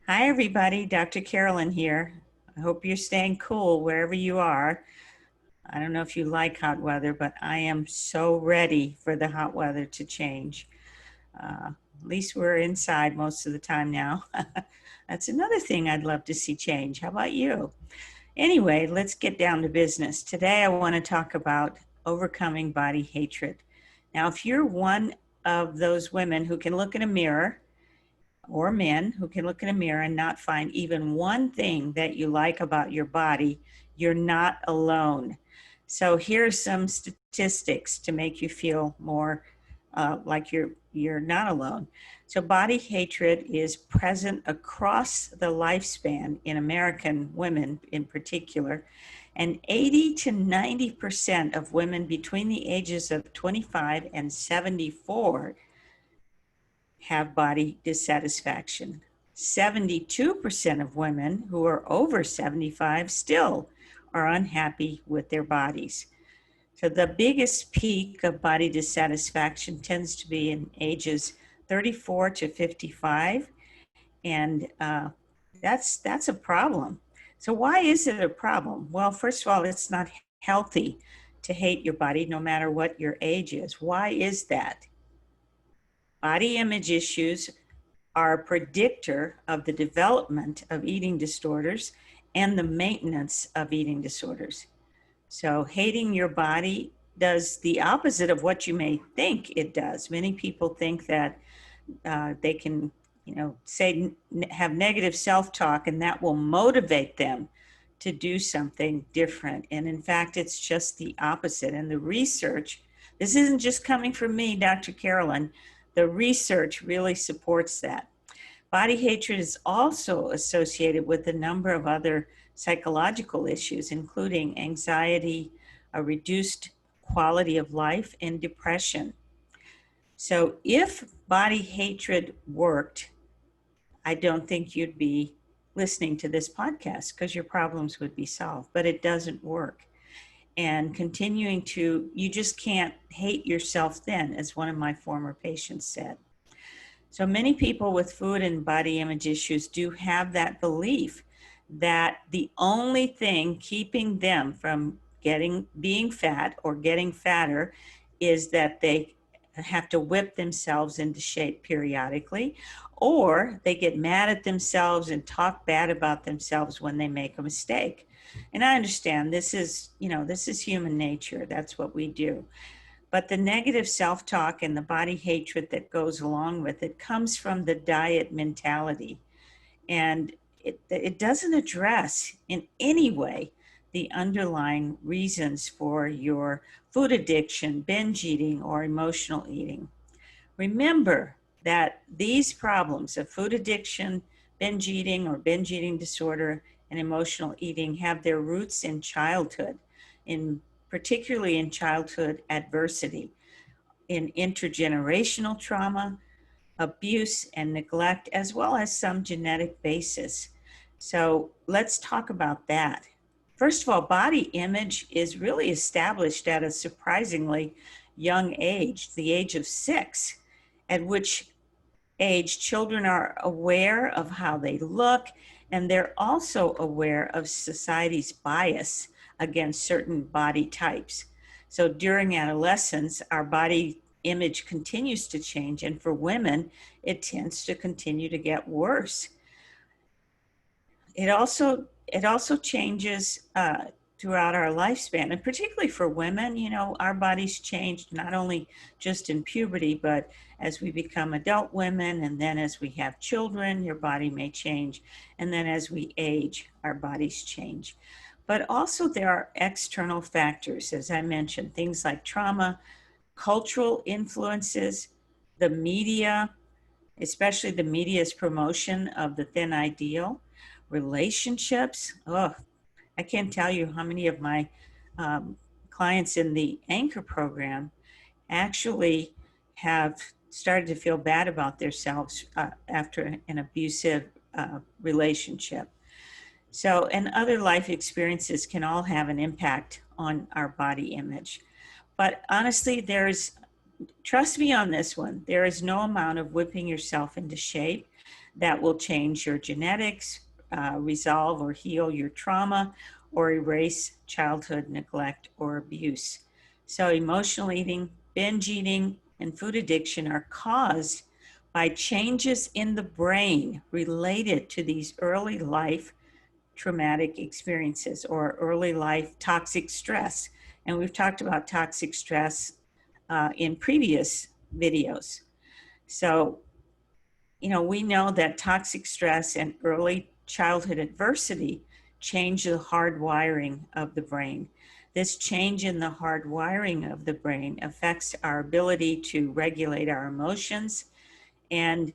Hi, everybody. Dr. Carolyn here. I hope you're staying cool wherever you are. I don't know if you like hot weather, but I am so ready for the hot weather to change. At least we're inside most of the time now. That's another thing I'd love to see change. How about you? Anyway, let's get down to business. Today, I want to talk about overcoming body hatred. Now, if you're one of those women who can look in a mirror or men who can look in a mirror and not find even one thing that you like about your body, you're not alone. So here's some statistics to make you feel more like you're not alone. So body hatred is present across the lifespan in American women in particular, and 80 to 90% of women between the ages of 25 and 74 have body dissatisfaction. 72% of women who are over 75 still are unhappy with their bodies. So the biggest peak of body dissatisfaction tends to be in ages 34 to 55, and that's a problem. So why is it a problem? Well, first of all, it's not healthy to hate your body no matter what your age is. Why is that? Body image issues are a predictor of the development of eating disorders and the maintenance of eating disorders. So hating your body does the opposite of what you may think it does. Many people think that they can, say, have negative self-talk and that will motivate them to do something different. And in fact, it's just the opposite. And the research, this isn't just coming from me, Dr. Carolyn, the research really supports that. Body hatred is also associated with a number of other psychological issues, including anxiety, a reduced quality of life, and depression. So if body hatred worked, I don't think you'd be listening to this podcast because your problems would be solved, but it doesn't work. And you just can't hate yourself then, as one of my former patients said. So many people with food and body image issues do have that belief that the only thing keeping them from being fat or getting fatter is that they have to whip themselves into shape periodically, or they get mad at themselves and talk bad about themselves when they make a mistake. And I understand this is human nature. That's what we do. But the negative self-talk and the body hatred that goes along with it comes from the diet mentality. And it doesn't address in any way the underlying reasons for your food addiction, binge eating, or emotional eating. Remember that these problems of food addiction, binge eating or binge eating disorder, and emotional eating have their roots in childhood, particularly in childhood adversity, in intergenerational trauma, abuse, and neglect, as well as some genetic basis. So let's talk about that. First of all, body image is really established at a surprisingly young age, the age of 6, at which age children are aware of how they look, and they're also aware of society's bias against certain body types. So during adolescence, our body image continues to change, and for women, it tends to continue to get worse. It also changes throughout our lifespan, and particularly for women, our bodies change not only just in puberty, but as we become adult women, and then as we have children, your body may change, and then as we age, our bodies change. But also there are external factors, as I mentioned, things like trauma, cultural influences, the media, especially the media's promotion of the thin ideal, relationships. Oh, I can't tell you how many of my clients in the Anchor program actually have started to feel bad about themselves after an abusive relationship. So, and other life experiences can all have an impact on our body image. But honestly, trust me on this one, there is no amount of whipping yourself into shape that will change your genetics, resolve or heal your trauma, or erase childhood neglect or abuse. So emotional eating, binge eating, and food addiction are caused by changes in the brain related to these early life traumatic experiences or early life toxic stress. And we've talked about toxic stress in previous videos. So, we know that toxic stress and early childhood adversity change the hardwiring of the brain. This change in the hardwiring of the brain affects our ability to regulate our emotions and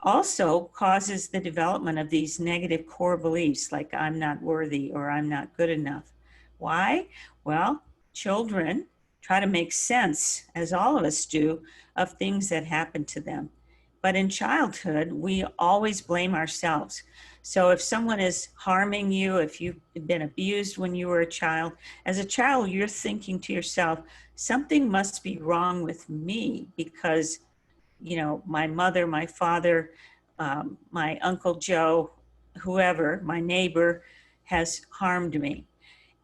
also causes the development of these negative core beliefs like I'm not worthy or I'm not good enough. Why? Well, children try to make sense, as all of us do, of things that happen to them. But in childhood, we always blame ourselves. So if someone is harming you, if you've been abused when you were a child, as a child, you're thinking to yourself, something must be wrong with me because my mother, my father, my Uncle Joe, whoever, my neighbor has harmed me.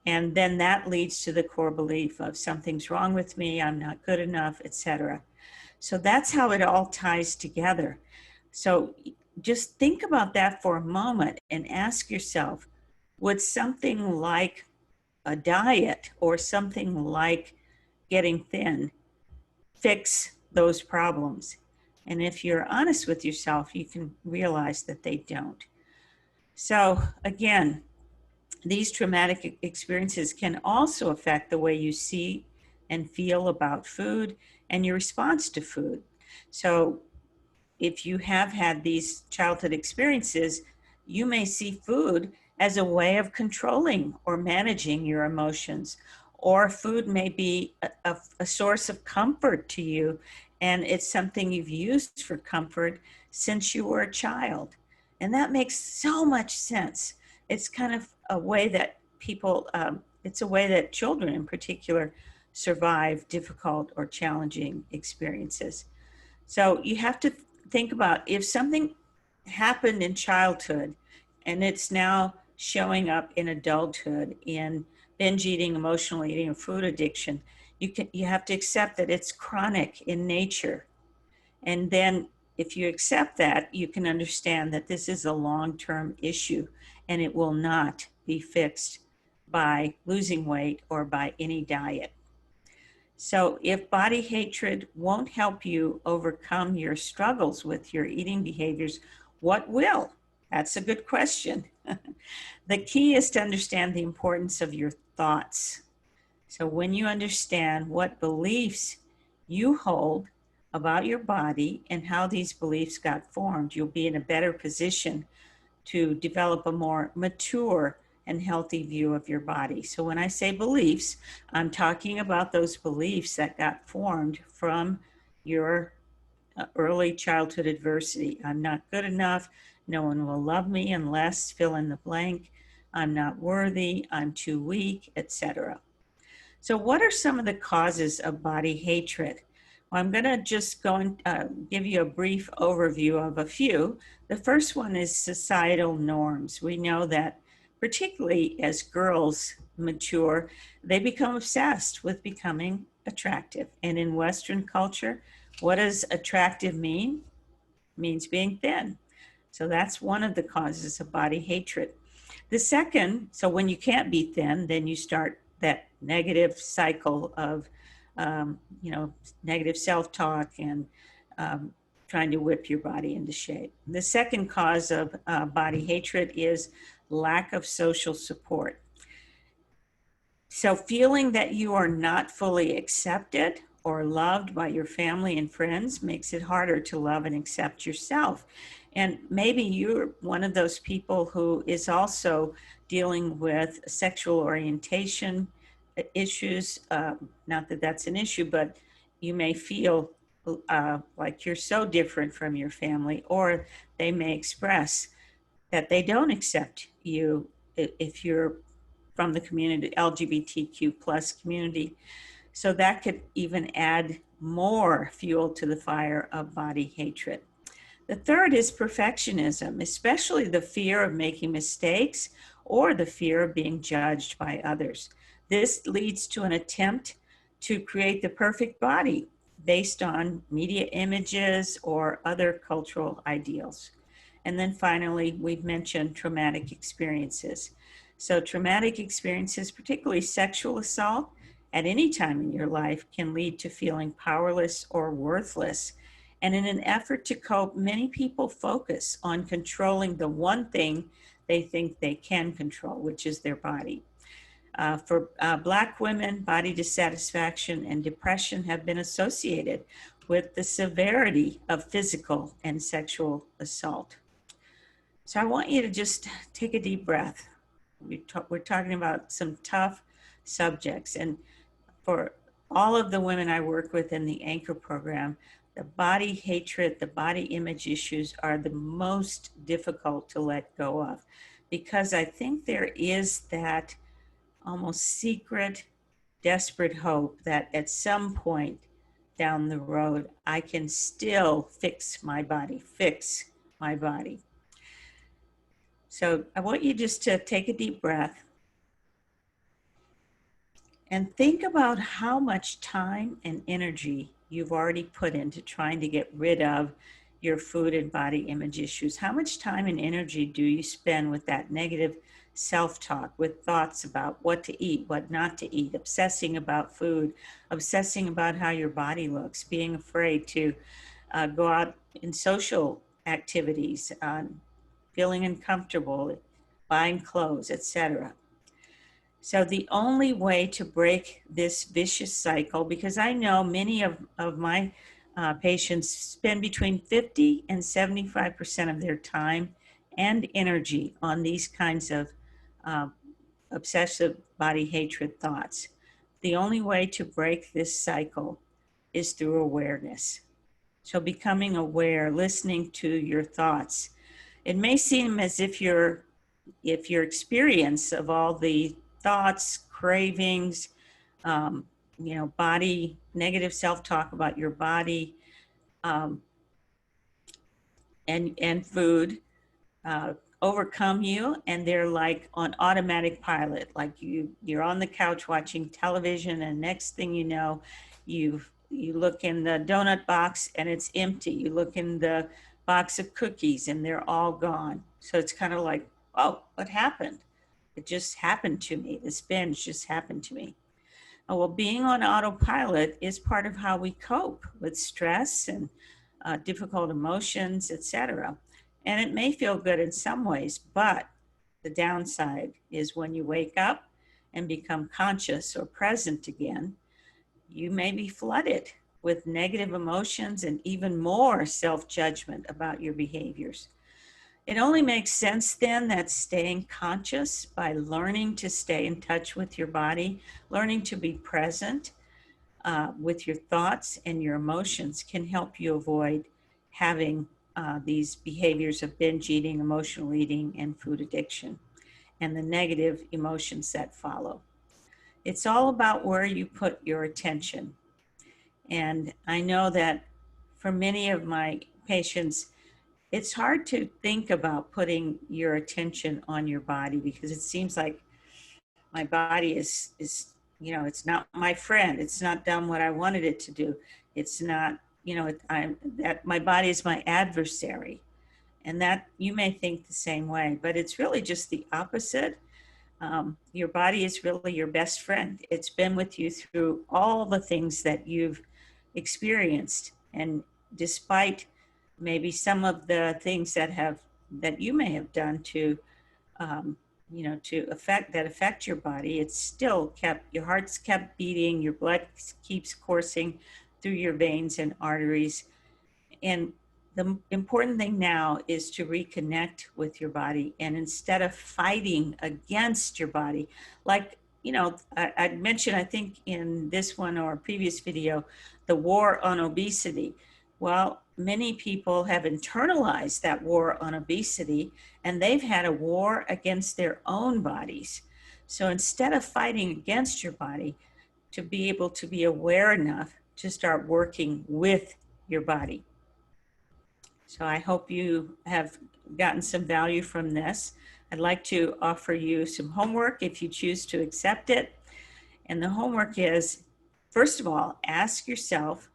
And then that leads to the core belief of something's wrong with me, I'm not good enough, etc. So that's how it all ties together. So just think about that for a moment and ask yourself, would something like a diet or something like getting thin fix those problems? And if you're honest with yourself, you can realize that they don't. So again, these traumatic experiences can also affect the way you see and feel about food and your response to food. So if you have had these childhood experiences, you may see food as a way of controlling or managing your emotions, or food may be a source of comfort to you, and it's something you've used for comfort since you were a child. And that makes so much sense. It's kind of a way that it's a way that children in particular survive difficult or challenging experiences. So you have to think about if something happened in childhood and it's now showing up in adulthood in binge eating, emotional eating, or food addiction, you have to accept that it's chronic in nature. And then if you accept that, you can understand that this is a long-term issue and it will not be fixed by losing weight or by any diet. So if body hatred won't help you overcome your struggles with your eating behaviors, what will? That's a good question. The key is to understand the importance of your thoughts. So when you understand what beliefs you hold about your body and how these beliefs got formed, you'll be in a better position to develop a more mature and healthy view of your body. So when I say beliefs, I'm talking about those beliefs that got formed from your early childhood adversity. I'm not good enough. No one will love me unless fill in the blank. I'm not worthy. I'm too weak, etc. So what are some of the causes of body hatred? Well, I'm going to just go and give you a brief overview of a few. The first one is societal norms. We know that particularly as girls mature, they become obsessed with becoming attractive. And in Western culture, what does attractive mean? It means being thin. So that's one of the causes of body hatred. The second, so when you can't be thin, then you start that negative cycle of, negative self-talk and trying to whip your body into shape. The second cause of body hatred is lack of social support. So feeling that you are not fully accepted or loved by your family and friends makes it harder to love and accept yourself. And maybe you're one of those people who is also dealing with sexual orientation issues. Not that that's an issue, but you may feel like you're so different from your family, or they may express that they don't accept you if you're from the community, LGBTQ plus community. So that could even add more fuel to the fire of body hatred. The third is perfectionism, especially the fear of making mistakes or the fear of being judged by others. This leads to an attempt to create the perfect body based on media images or other cultural ideals. And then finally, we've mentioned traumatic experiences. So, traumatic experiences, particularly sexual assault, at any time in your life can lead to feeling powerless or worthless. And in an effort to cope, many people focus on controlling the one thing they think they can control, which is their body. For Black women, body dissatisfaction and depression have been associated with the severity of physical and sexual assault. So I want you to just take a deep breath. We're talking about some tough subjects. And for all of the women I work with in the Anchor program, the body hatred, the body image issues are the most difficult to let go of, because I think there is that almost secret, desperate hope that at some point down the road, I can still fix my body, fix my body. So I want you just to take a deep breath and think about how much time and energy you've already put into trying to get rid of your food and body image issues. How much time and energy do you spend with that negative self-talk, with thoughts about what to eat, what not to eat, obsessing about food, obsessing about how your body looks, being afraid to go out in social activities, feeling uncomfortable, buying clothes, etc. So the only way to break this vicious cycle, because I know many of my patients spend between 50 and 75% of their time and energy on these kinds of uh, obsessive body hatred thoughts. The only way to break this cycle is through awareness. So becoming aware, listening to your thoughts. It may seem as if your experience of all the thoughts, cravings, um, body, negative self-talk about your body, um, and food uh, overcome you, and they're like on automatic pilot. Like you're on the couch watching television, and next thing you know, you look in the donut box and it's empty. You look in the box of cookies and they're all gone. So it's kind of like, oh, what happened? It just happened to me. This binge just happened to me. Oh, well, being on autopilot is part of how we cope with stress and difficult emotions, etc. And it may feel good in some ways, but the downside is when you wake up and become conscious or present again, you may be flooded with negative emotions and even more self-judgment about your behaviors. It only makes sense then that staying conscious by learning to stay in touch with your body, learning to be present with your thoughts and your emotions can help you avoid having these behaviors of binge eating, emotional eating, and food addiction, and the negative emotions that follow. It's all about where you put your attention. And I know that for many of my patients, it's hard to think about putting your attention on your body, because it seems like my body is it's not my friend. It's not done what I wanted it to do. It's not, I'm that my body is my adversary. And that you may think the same way, but it's really just the opposite. Your body is really your best friend. It's been with you through all the things that you've experienced. And despite maybe some of the things that you may have done to to affect your body, it's still kept, your heart's kept beating, your blood keeps coursing through your veins and arteries. And the important thing now is to reconnect with your body. And instead of fighting against your body, like, I mentioned, I think in this one or a previous video, the war on obesity. Well, many people have internalized that war on obesity, and they've had a war against their own bodies. So instead of fighting against your body, to be able to be aware enough to start working with your body. So I hope you have gotten some value from this. I'd like to offer you some homework if you choose to accept it. And the homework is, first of all, ask yourself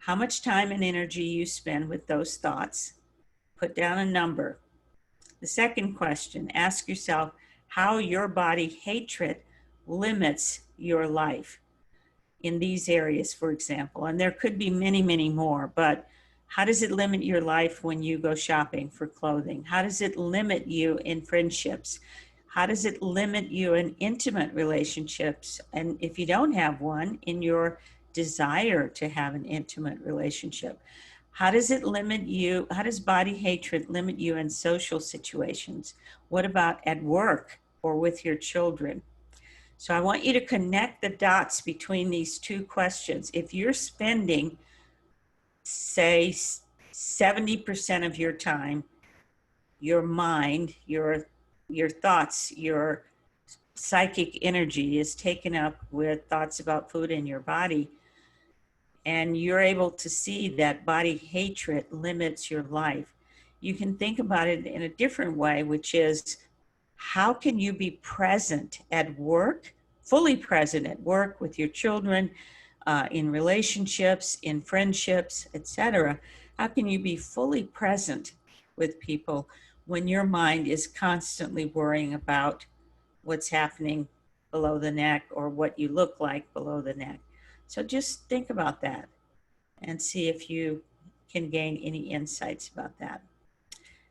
how much time and energy you spend with those thoughts. Put down a number. The second question, ask yourself how your body hatred limits your life in these areas, for example. And there could be many, many more, but how does it limit your life when you go shopping for clothing? How does it limit you in friendships? How does it limit you in intimate relationships? And if you don't have one, in your desire to have an intimate relationship? How does it limit you? How does body hatred limit you in social situations? What about at work or with your children? So I want you to connect the dots between these two questions. If you're spending, say, 70% of your time, your mind, your thoughts, your psychic energy is taken up with thoughts about food in your body, and you're able to see that body hatred limits your life, you can think about it in a different way, which is how can you be present at work, fully present at work with your children, in relationships, in friendships, etc. How can you be fully present with people when your mind is constantly worrying about what's happening below the neck or what you look like below the neck? So just think about that and see if you can gain any insights about that.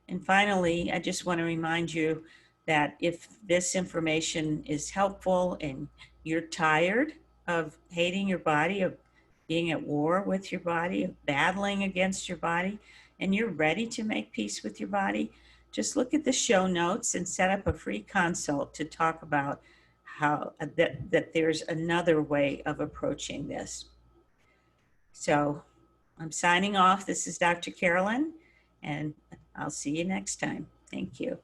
And finally, I just want to remind you that if this information is helpful and you're tired of hating your body, of being at war with your body, of battling against your body, and you're ready to make peace with your body, just look at the show notes and set up a free consult to talk about how that there's another way of approaching this. So I'm signing off. This is Dr. Carolyn, and I'll see you next time. Thank you.